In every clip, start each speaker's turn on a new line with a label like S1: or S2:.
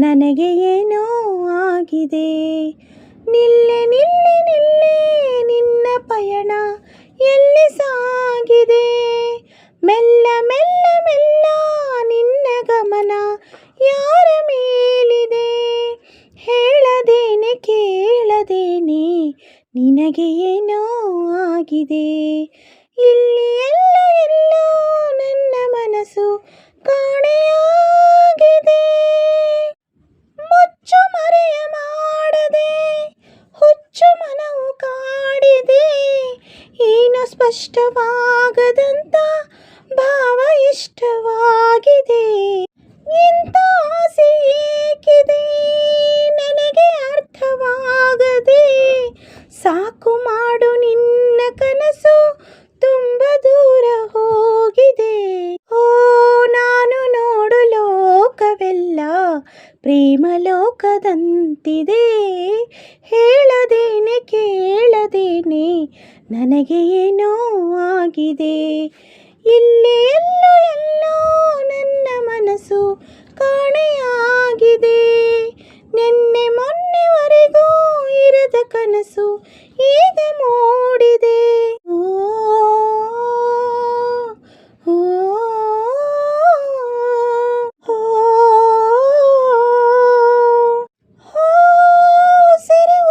S1: ನನಗೆ ಏನೋ ಆಗಿದೆ. ನಿಲ್ಲೆ ನಿಲ್ಲೆ ನಿಲ್ಲೆ ನಿನ್ನ ಪಯಣ ಎಲ್ಲಿ ಸಾಗಿದೆ. ಮೆಲ್ಲ ಮೆಲ್ಲ ಮೆಲ್ಲ ನಿನ್ನ ಗಮನ ಯಾರ ಮೇಲಿದೆ. ಹೇಳದೇನೆ ಕೇಳದೇನೆ ನಿನಗೆ ಏನೋ ಆಗಿದೆ. ಇಲ್ಲಿ ಎಲ್ಲೋ ಎಲ್ಲೋ ನನ್ನ ಮನಸ್ಸು ಕಾಣೆಯಾಗಿದೆ. ಮುಚ್ಚು ಮರೆಯ ಮಾಡದೆ ಹುಚ್ಚು ಮನವು ಕಾಡಿದೆ. ಏನು ಸ್ಪಷ್ಟವಾಗದಂತ ಭಾವ ಇಷ್ಟವಾಗಿದೆ. ಇಂಥ ಆಸೆ ಏಕಿದೆ ನನಗೆ ಅರ್ಥವಾಗದೆ. ಸಾಕು ಮಾಡು ನಿನ್ನ ಕನಸು ತುಂಬ ದೂರ ಹೋಗಿದೆ. ಓ ನಾನು ನೋಡು ಲೋಕವೆಲ್ಲ ಪ್ರೇಮ ಲೋಕದಂತಿದೆ. ಹೇಳದೇನೆ ಕೇಳದೇನೆ ನನಗೆ ಏನೋ ಆಗಿದೆ. ಇಲ್ಲಿ ಎಲ್ಲೋ ಎಲ್ಲೋ ನನ್ನ ಮನಸ್ಸು ಕಾಣೆಯಾಗಿದೆ. ನಿನ್ನೆ ಮೊನ್ನೆವರೆಗೂ ಇರದ ಕನಸು ಈಗ ಮೂಡಿದೆ. ಓ ಓ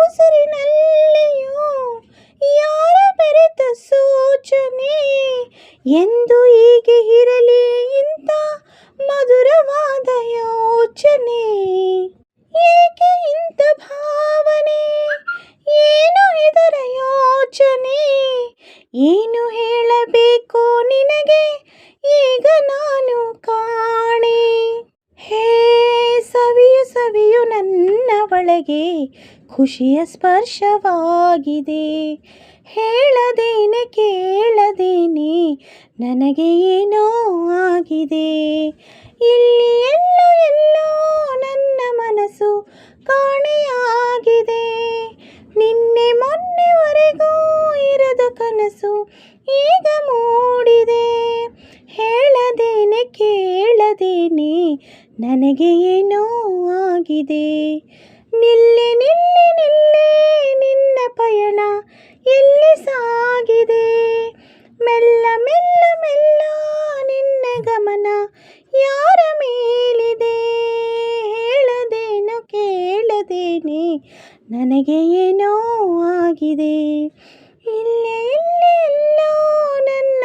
S1: ಉಸಿರಿನಲ್ಲಿಯೂ ಯಾರ ಬೆರೆತ ಸೂಚನೆ. ಎಂದು ಹೀಗೆ ಇರಲಿ ಇಂಥ ಮಧುರವಾದ ಯೋಚನೆ. ಏಕೆ ಇಂಥ ಭಾವನೆ ಏನು ಇದರ ಯೋಚನೆ. ಏನು ಹೇಳಬೇಕು ನಿನಗೆ ಈಗ ನಾನು ಕಾಣೆ. ಹೇ ಸವಿಯು ಸವಿಯು ನನ್ನ ಒಳಗೆ ಖುಷಿಯ ಸ್ಪರ್ಶವಾಗಿದೆ. ಹೇಳದೇನೆ ಕೇಳದೇನೆ ನನಗೆ ಏನೋ ಆಗಿದೆ. ಇಲ್ಲಿ ಎಲ್ಲೋ ಎಲ್ಲೋ ನನ್ನ ಮನಸ್ಸು ಕಾಣೆಯಾಗಿದೆ. ನಿನ್ನೆ ಮೊನ್ನೆವರೆಗೂ ಇರದ ಕನಸು ಈಗ ಮೂಡಿದೆ. ಹೇಳದೇನೆ ಕೇಳದೇನೆ ನನಗೆ ಏನೋ ಆಗಿದೆ. ನಿಲ್ಲೆ ನಿಲ್ಲೆ ನಿಲ್ಲೆ ನಿನ್ನ ಪಯಣ ಎಲ್ಲಿ ಸಾಗಿದೆ. ಮೆಲ್ಲ ಮೆಲ್ಲ ಮೆಲ್ಲ ನಿನ್ನ ಗಮನ ಯಾರ ಮೇಲಿದೆ. ಹೇಳದೇನು ಕೇಳದೇನೆ ನನಗೆ ಏನೋ ಆಗಿದೆ. ಇಲ್ಲೇ ಇಲ್ಲೇ ಎಲ್ಲೋ ನನ್ನ